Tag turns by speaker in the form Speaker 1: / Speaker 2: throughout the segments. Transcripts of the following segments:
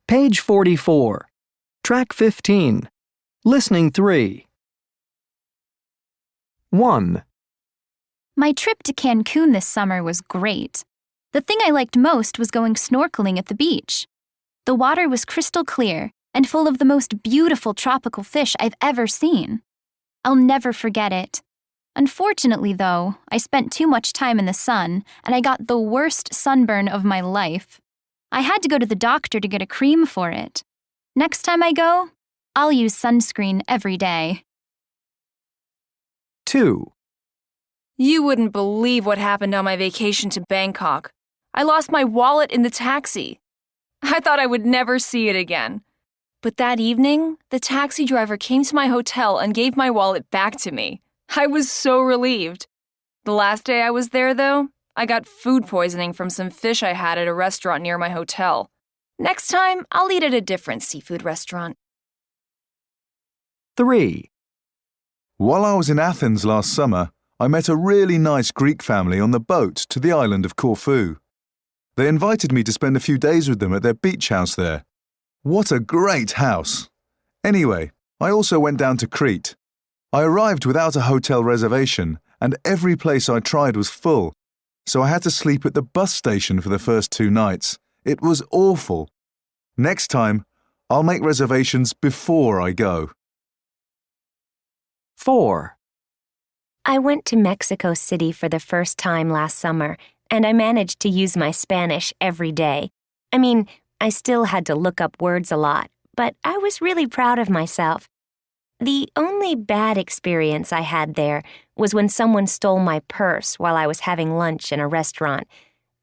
Speaker 1: Page 44. Track 15. Listening 3. 1.
Speaker 2: My trip to Cancun this summer was great. The thing I liked most was going snorkeling at the beach. The water was crystal clear and full of the most beautiful tropical fish I've ever seen. I'll never forget it. Unfortunately, though, I spent too much time in the sun and I got the worst sunburn of my life. I had to go to the doctor to get a cream for it. Next time I go, I'll use sunscreen every day.
Speaker 1: 2.
Speaker 3: You wouldn't believe what happened on my vacation to Bangkok. I lost my wallet in the taxi. I thought I would never see it again. But that evening, the taxi driver came to my hotel and gave my wallet back to me. I was so relieved. The last day I was there, though, I got food poisoning from some fish I had at a restaurant near my hotel. Next time, I'll eat at a different seafood restaurant.
Speaker 1: 3.
Speaker 4: While I was in Athens last summer, I met a really nice Greek family on the boat to the island of Corfu. They invited me to spend a few days with them at their beach house there. What a great house! Anyway, I also went down to Crete. I arrived without a hotel reservation, and every place I tried was full, so I had to sleep at the bus station for the first 2 nights. It was awful. Next time, I'll make reservations before I go.
Speaker 1: 4.
Speaker 5: I went to Mexico City for the first time last summer, and I managed to use my Spanish every day. I mean, I still had to look up words a lot, but I was really proud of myself. The only bad experience I had there was when someone stole my purse while I was having lunch in a restaurant.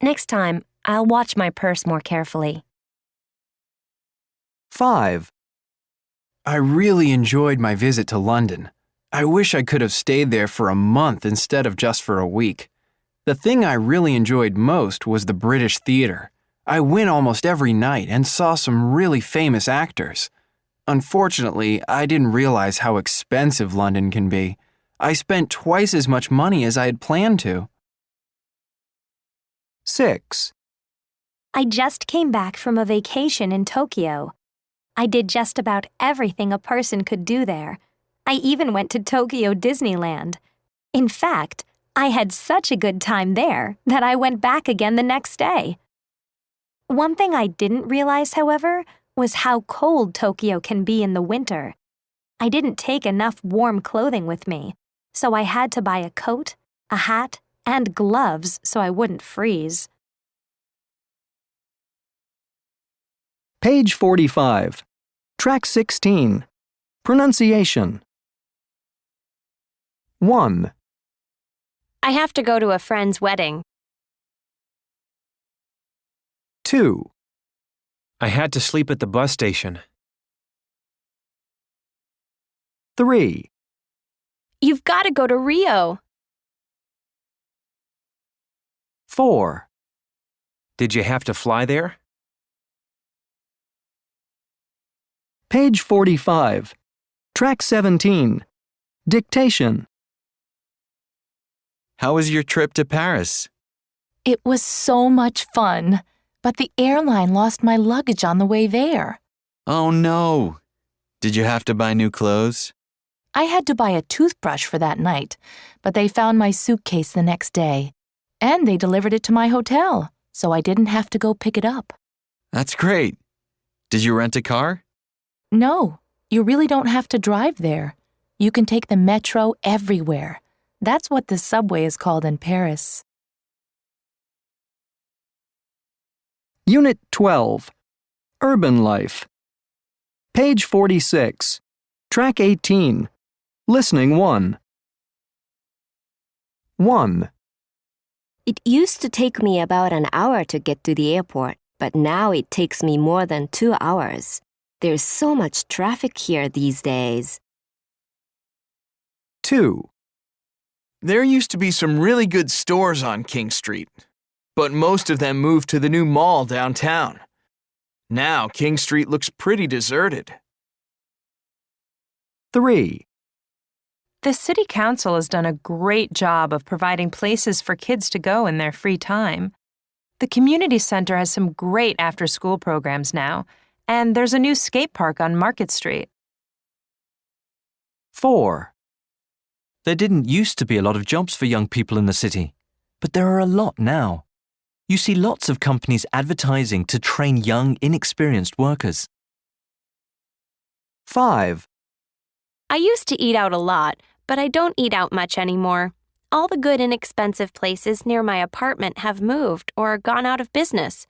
Speaker 5: Next time, I'll watch my purse more carefully.
Speaker 1: 5.
Speaker 6: I really enjoyed my visit to London. I wish I could have stayed there for a month instead of just for a week. The thing I really enjoyed most was the British theater. I went almost every night and saw some really famous actors. Unfortunately, I didn't realize how expensive London can be. I spent twice as much money as I had planned to.
Speaker 1: 6.
Speaker 7: I just came back from a vacation in Tokyo. I did just about everything a person could do there. I even went to Tokyo Disneyland. In fact, I had such a good time there that I went back again the next day. One thing I didn't realize, however, was how cold Tokyo can be in the winter. I didn't take enough warm clothing with me, so I had to buy a coat, a hat, and gloves so I wouldn't freeze.
Speaker 1: Page 45. Track 16. Pronunciation. 1.
Speaker 5: I have to go to a friend's wedding.
Speaker 1: 2.
Speaker 8: I had to sleep at the bus station.
Speaker 1: 3.
Speaker 3: You've got to go to Rio.
Speaker 1: 4.
Speaker 8: Did you have to fly there?
Speaker 1: Page 45. Track 17. Dictation.
Speaker 9: How was your trip to Paris?
Speaker 10: It was so much fun, but the airline lost my luggage on the way there.
Speaker 9: Oh no! Did you have to buy new clothes?
Speaker 10: I had to buy a toothbrush for that night, but they found my suitcase the next day, and they delivered it to my hotel, so I didn't have to go pick it up.
Speaker 9: That's great. Did you rent a car?
Speaker 10: No, you really don't have to drive there. You can take the metro everywhere. That's what the subway is called in Paris.
Speaker 1: Unit 12. Urban Life. Page 46. Track 18. Listening 1. 1.
Speaker 5: It used to take me about an hour to get to the airport, but now it takes me more than 2 hours. There's so much traffic here these days.
Speaker 1: 2.
Speaker 6: There used to be some really good stores on King Street, but most of them moved to the new mall downtown. Now King Street looks pretty deserted.
Speaker 1: 3.
Speaker 11: The City Council has done a great job of providing places for kids to go in their free time. The community center has some great after-school programs now, And there's a new skate park on Market Street.
Speaker 1: 4.
Speaker 12: There didn't used to be a lot of jobs for young people in the city, but there are a lot now. You see lots of companies advertising to train young, inexperienced workers.
Speaker 1: 5.
Speaker 13: I used to eat out a lot, but I don't eat out much anymore. All the good inexpensive places near my apartment have moved or gone out of business.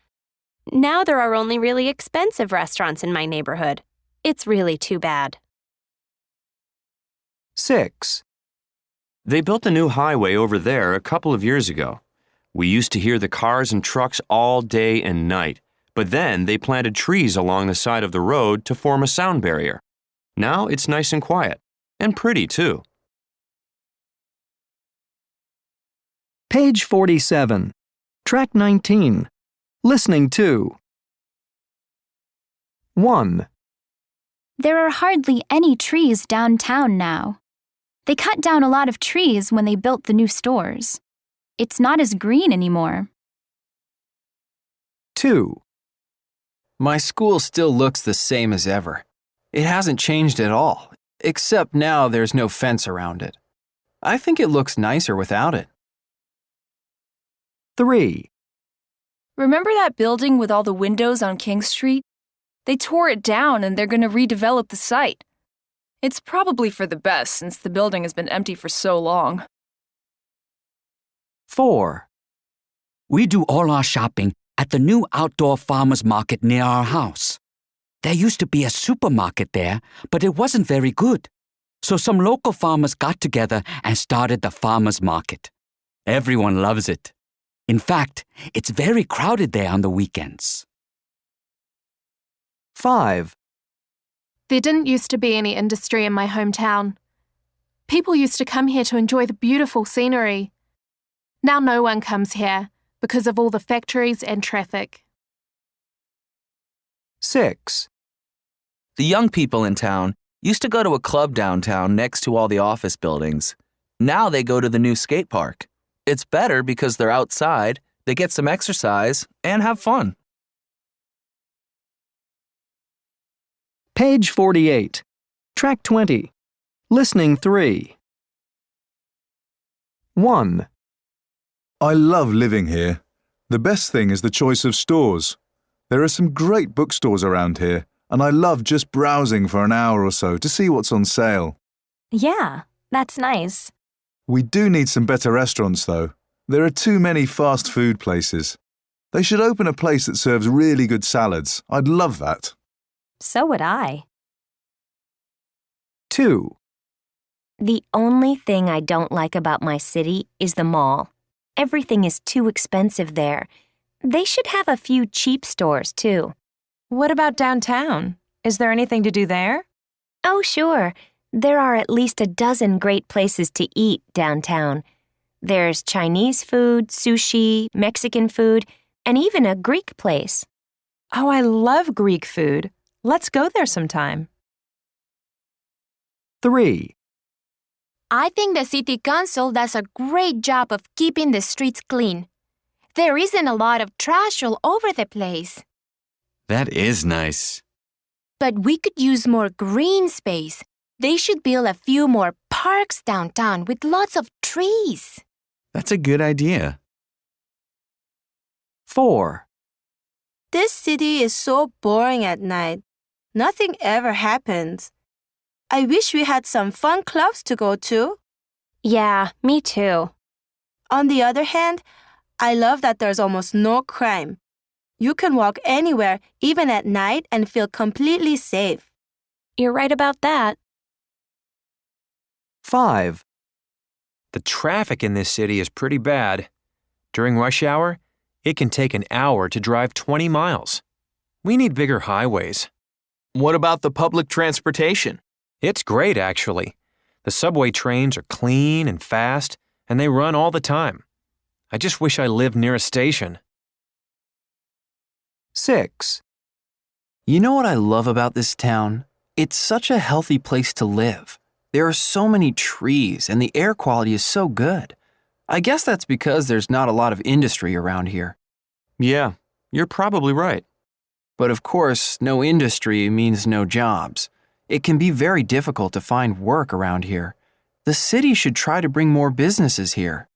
Speaker 13: Now there are only really expensive restaurants in my neighborhood. It's really too bad.
Speaker 1: 6.
Speaker 14: They built a new highway over there a couple of years ago. We used to hear the cars and trucks all day and night, but then they planted trees along the side of the road to form a sound barrier. Now it's nice and quiet, and pretty too.
Speaker 1: Page 47. Track 19. Listening to. 1.
Speaker 2: There are hardly any trees downtown now. They cut down a lot of trees when they built the new stores. It's not as green anymore.
Speaker 1: 2.
Speaker 6: My school still looks the same as ever. It hasn't changed at all, except now there's no fence around it. I think it looks nicer without it.
Speaker 1: 3.
Speaker 3: Remember that building with all the windows on King Street? They tore it down and they're going to redevelop the site. It's probably for the best since the building has been empty for so long.
Speaker 1: 4.
Speaker 15: We do all our shopping at the new outdoor farmers market near our house. There used to be a supermarket there, but it wasn't very good. So some local farmers got together and started the farmers market. Everyone loves it. In fact, it's very crowded there on the weekends.
Speaker 1: 5.
Speaker 16: There didn't used to be any industry in my hometown. People used to come here to enjoy the beautiful scenery. Now no one comes here because of all the factories and traffic.
Speaker 1: 6.
Speaker 17: The young people in town used to go to a club downtown next to all the office buildings. Now they go to the new skate park. It's better because they're outside, they get some exercise, and have fun.
Speaker 1: Page 48. Track 20. Listening 3. 1.
Speaker 4: I love living here. The best thing is the choice of stores. There are some great bookstores around here, and I love just browsing for an hour or so to see what's on sale.
Speaker 7: Yeah, that's nice.
Speaker 4: We do need some better restaurants, though. There are too many fast food places. They should open a place that serves really good salads. I'd love that.
Speaker 7: So would I.
Speaker 1: 2.
Speaker 5: The only thing I don't like about my city is the mall. Everything is too expensive there. They should have a few cheap stores, too.
Speaker 11: What about downtown? Is there anything to do there?
Speaker 5: Oh, sure. There are at least a dozen great places to eat downtown. There's Chinese food, sushi, Mexican food, and even a Greek place.
Speaker 11: Oh, I love Greek food. Let's go there sometime.
Speaker 1: 3.
Speaker 18: I think the city council does a great job of keeping the streets clean. There isn't a lot of trash all over the place.
Speaker 9: That is nice.
Speaker 18: But we could use more green space. They should build a few more parks downtown with lots of trees.
Speaker 9: That's a good idea.
Speaker 1: 4.
Speaker 19: This city is so boring at night. Nothing ever happens. I wish we had some fun clubs to go to.
Speaker 13: Yeah, me too.
Speaker 19: On the other hand, I love that there's almost no crime. You can walk anywhere, even at night, and feel completely safe.
Speaker 13: You're right about that.
Speaker 1: 5.
Speaker 8: The traffic in this city is pretty bad. During rush hour, it can take an hour to drive 20 miles. We need bigger highways.
Speaker 6: What about the public transportation?
Speaker 8: It's great, actually. The subway trains are clean and fast, and they run all the time. I just wish I lived near a station.
Speaker 1: 6.
Speaker 6: You know what I love about this town? It's such a healthy place to live. There are so many trees, and the air quality is so good. I guess that's because there's not a lot of industry around here.
Speaker 14: Yeah, you're probably right.
Speaker 6: But of course, no industry means no jobs. It can be very difficult to find work around here. The city should try to bring more businesses here.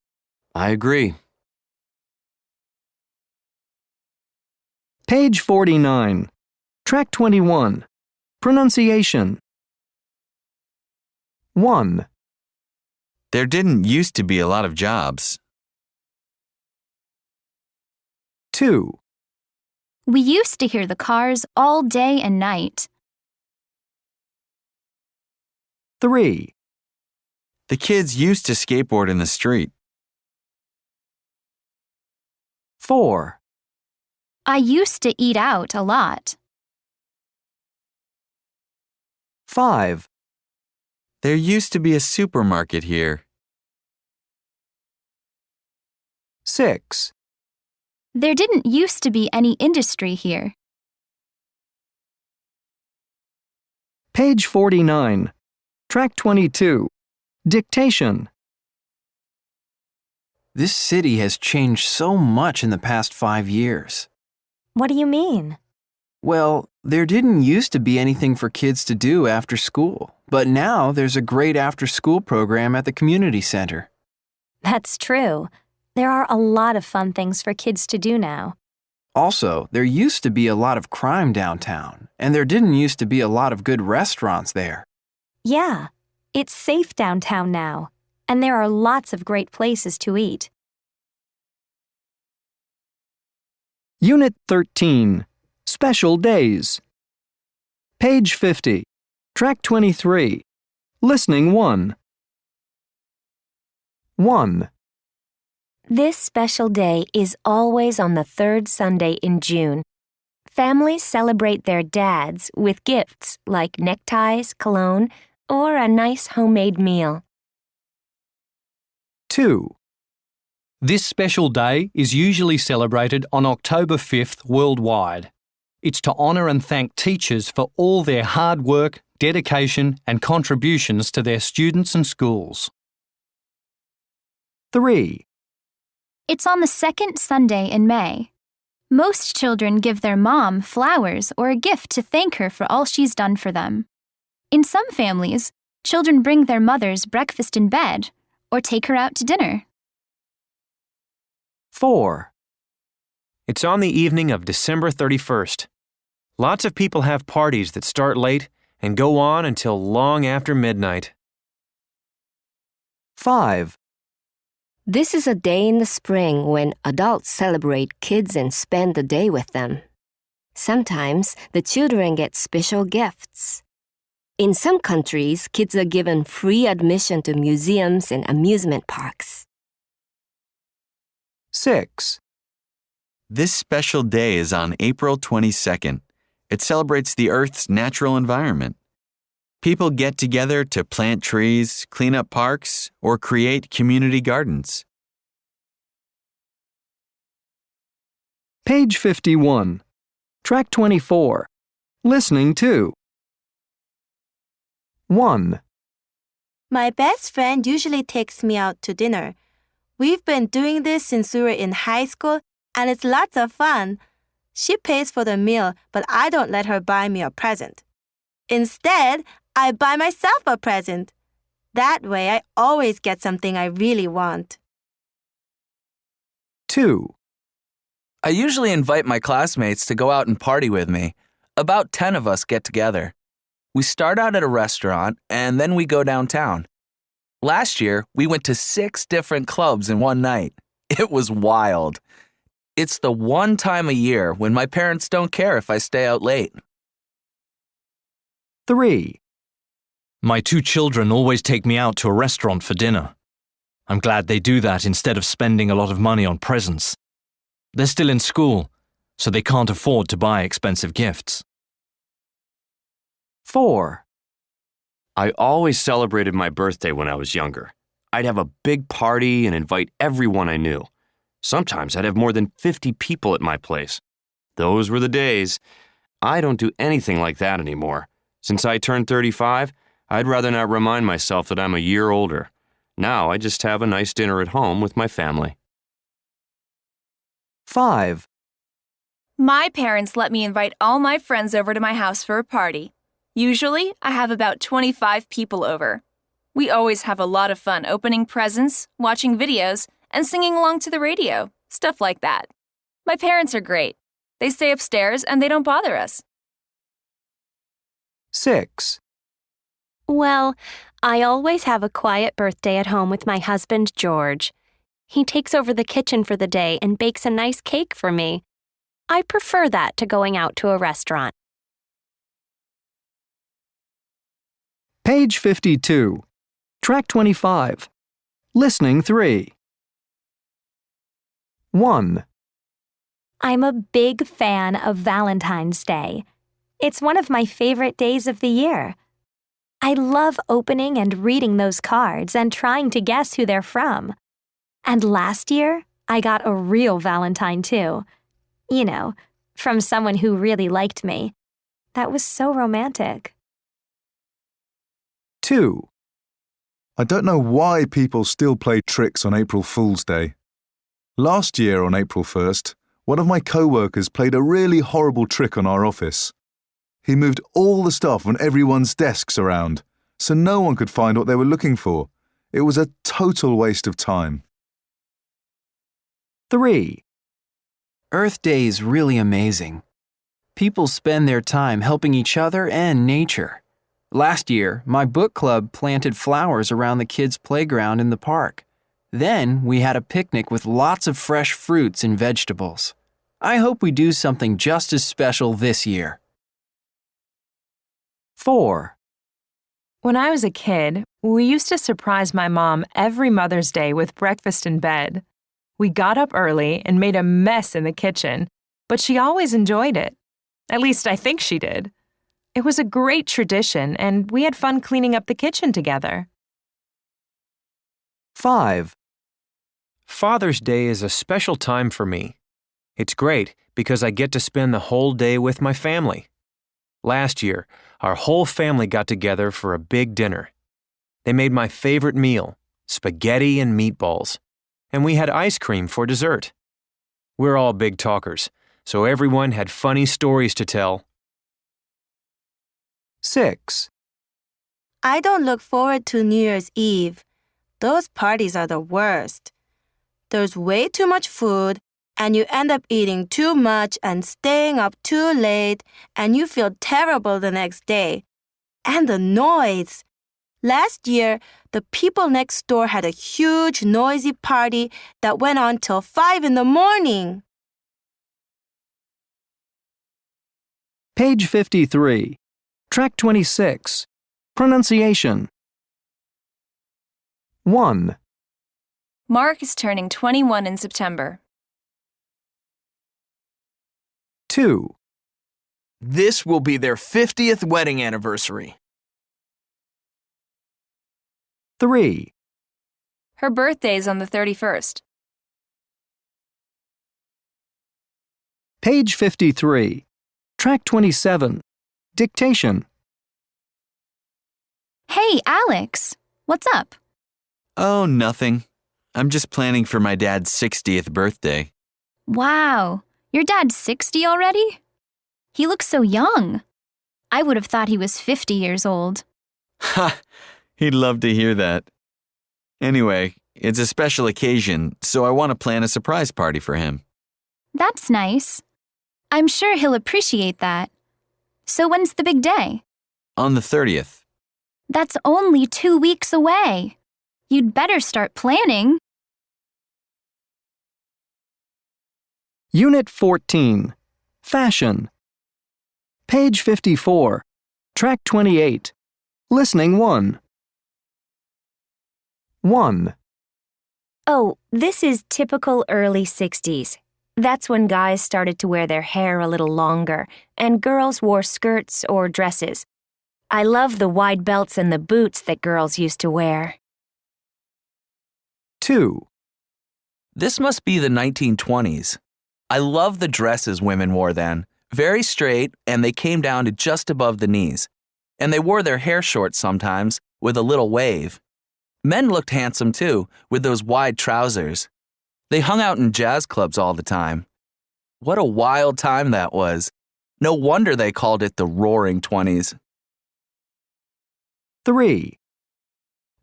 Speaker 14: I agree.
Speaker 1: Page 49. Track 21. Pronunciation. 1,
Speaker 9: There didn't used to be a lot of jobs.
Speaker 1: 2,
Speaker 2: We used to hear the cars all day and night.
Speaker 1: 3,
Speaker 9: The kids used to skateboard in the street.
Speaker 1: 4,
Speaker 2: I used to eat out a lot.
Speaker 1: 5,
Speaker 9: There used to be a supermarket here.
Speaker 1: 6,
Speaker 2: There didn't used to be any industry here.
Speaker 1: Page 49. Track 22. Dictation.
Speaker 6: This city has changed so much in the past 5 years.
Speaker 7: What do you mean?
Speaker 6: Well, there didn't used to be anything for kids to do after school, but now there's a great after-school program at the community center.
Speaker 7: That's true. There are a lot of fun things for kids to do now.
Speaker 6: Also, there used to be a lot of crime downtown, and there didn't used to be a lot of good restaurants there.
Speaker 7: Yeah, it's safe downtown now, and there are lots of great places to eat.
Speaker 1: Unit 13. Special Days. Page 50. Track 23. Listening 1. 1,
Speaker 5: This special day is always on the third Sunday in June. Families celebrate their dads with gifts like neckties, cologne, or a nice homemade meal.
Speaker 1: 2,
Speaker 20: This special day is usually celebrated on October 5th worldwide. It's to honour and thank teachers for all their hard work, dedication and contributions to their students and schools.
Speaker 1: 3,
Speaker 2: It's on the second Sunday in May. Most children give their mom flowers or a gift to thank her for all she's done for them. In some families, children bring their mothers breakfast in bed or take her out to dinner.
Speaker 1: 4,
Speaker 8: It's on the evening of December 31st. Lots of people have parties that start late and go on until long after midnight.
Speaker 1: 5,
Speaker 5: This is a day in the spring when adults celebrate kids and spend the day with them. Sometimes the children get special gifts. In some countries, kids are given free admission to museums and amusement parks.
Speaker 1: 6,
Speaker 9: This special day is on April 22nd. It celebrates the Earth's natural environment. People get together to plant trees, clean up parks, or create community gardens.
Speaker 1: Page 51. Track 24. Listening 2. 1,
Speaker 19: My best friend usually takes me out to dinner. We've been doing this since we were in high school, and it's lots of fun. She pays for the meal, but I don't let her buy me a present. Instead, I buy myself a present. That way, I always get something I really want.
Speaker 1: 2,
Speaker 17: I usually invite my classmates to go out and party with me. About 10 of us get together. We start out at a restaurant, and then we go downtown. Last year, we went to 6 different clubs in one night. It was wild. It's the one time a year when my parents don't care if I stay out late.
Speaker 1: 3,
Speaker 12: My 2 children always take me out to a restaurant for dinner. I'm glad they do that instead of spending a lot of money on presents. They're still in school, so they can't afford to buy expensive gifts.
Speaker 1: 4,
Speaker 14: I always celebrated my birthday when I was younger. I'd have a big party and invite everyone I knew. Sometimes I'd have more than 50 people at my place. Those were the days. I don't do anything like that anymore. Since I turned 35, I'd rather not remind myself that I'm a year older. Now I just have a nice dinner at home with my family.
Speaker 1: 5,
Speaker 3: My parents let me invite all my friends over to my house for a party. Usually, I have about 25 people over. We always have a lot of fun opening presents, watching videos, and singing along to the radio, stuff like that. My parents are great. They stay upstairs and they don't bother us.
Speaker 1: 6.
Speaker 13: Well, I always have a quiet birthday at home with my husband, George. He takes over the kitchen for the day and bakes a nice cake for me. I prefer that to going out to a restaurant.
Speaker 1: Page 52. Track 25. Listening 3. 1.
Speaker 7: I'm a big fan of Valentine's Day. It's one of my favorite days of the year. I love opening and reading those cards and trying to guess who they're from. And last year, I got a real Valentine too. You know, from someone who really liked me. That was so romantic.
Speaker 1: 2.
Speaker 4: I don't know why people still play tricks on April Fool's Day. Last year on April 1st, one of my co-workers played a really horrible trick on our office. He moved all the stuff on everyone's desks around, so no one could find what they were looking for. It was a total waste of time.
Speaker 1: 3.
Speaker 6: Earth Day is really amazing. People spend their time helping each other and nature. Last year, my book club planted flowers around the kids' playground in the park. Then we had a picnic with lots of fresh fruits and vegetables. I hope we do something just as special this year.
Speaker 1: 4.
Speaker 11: When I was a kid, we used to surprise my mom every Mother's Day with breakfast in bed. We got up early and made a mess in the kitchen, but she always enjoyed it. At least I think she did. It was a great tradition, and we had fun cleaning up the kitchen together.
Speaker 1: 5.
Speaker 8: Father's Day is a special time for me. It's great because I get to spend the whole day with my family. Last year, our whole family got together for a big dinner. They made my favorite meal, spaghetti and meatballs, and we had ice cream for dessert. We're all big talkers, so everyone had funny stories to tell.
Speaker 1: 6.
Speaker 19: I don't look forward to New Year's Eve. Those parties are the worst. There's way too much food, and you end up eating too much and staying up too late, and you feel terrible the next day. And the noise. Last year, the people next door had a huge, noisy party that went on till 5 in the morning.
Speaker 1: Page 53. Track 26. Pronunciation. 1.
Speaker 3: Mark is turning 21 in September.
Speaker 1: 2.
Speaker 6: This will be their 50th wedding anniversary.
Speaker 1: 3.
Speaker 3: Her birthday's on the 31st.
Speaker 1: Page 53. Track 27. Dictation.
Speaker 2: Hey, Alex. What's up?
Speaker 9: Oh, nothing. I'm just planning for my dad's 60th birthday.
Speaker 2: Wow. Your dad's 60 already? He looks so young. I would have thought he was 50 years old.
Speaker 9: Ha! He'd love to hear that. Anyway, it's a special occasion, so I want to plan a surprise party for him.
Speaker 2: That's nice. I'm sure he'll appreciate that. So when's the big day?
Speaker 9: On the 30th.
Speaker 2: That's only 2 weeks away. You'd better start planning.
Speaker 1: Unit 14. Fashion. Page 54. Track 28. Listening 1. 1.
Speaker 5: Oh, this is typical early 60s. That's when guys started to wear their hair a little longer, and girls wore skirts or dresses. I love the wide belts and the boots that girls used to wear.
Speaker 1: 2.
Speaker 17: This must be the 1920s. I love the dresses women wore then. Very straight, and they came down to just above the knees. And they wore their hair short sometimes, with a little wave. Men looked handsome too, with those wide trousers. They hung out in jazz clubs all the time. What a wild time that was. No wonder they called it the Roaring '20s.
Speaker 1: 3.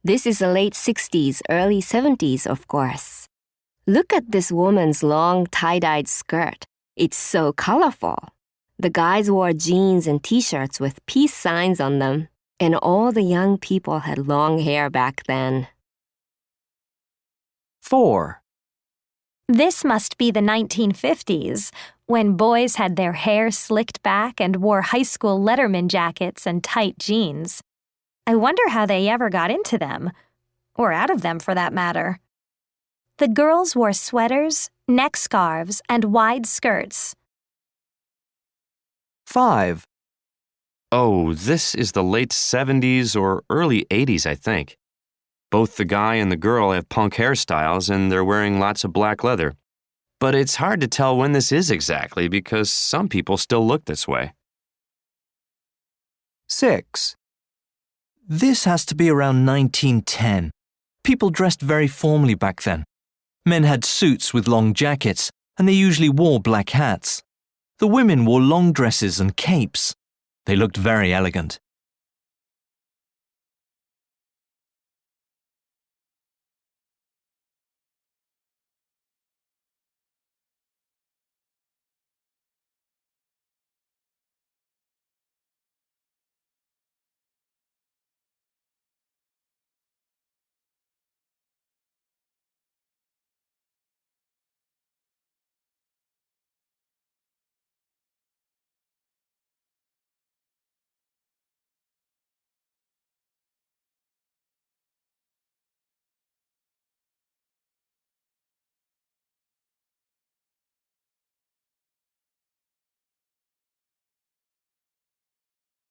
Speaker 5: This is the late 60s, early 70s, of course. Look at this woman's long tie-dyed skirt. It's so colorful. The guys wore jeans and t-shirts with peace signs on them, and all the young people had long hair back then.
Speaker 1: 4.
Speaker 7: This must be the 1950s, when boys had their hair slicked back and wore high school Letterman jackets and tight jeans. I wonder how they ever got into them, or out of them for that matter. The girls wore sweaters, neck scarves, and wide skirts.
Speaker 1: 5.
Speaker 14: Oh, this is the late 70s or early 80s, I think. Both the guy and the girl have punk hairstyles and they're wearing lots of black leather. But it's hard to tell when this is exactly because some people still look this way.
Speaker 1: 6.
Speaker 12: This has to be around 1910. People dressed very formally back then. Men had suits with long jackets, and they usually wore black hats. The women wore long dresses and capes. They looked very elegant.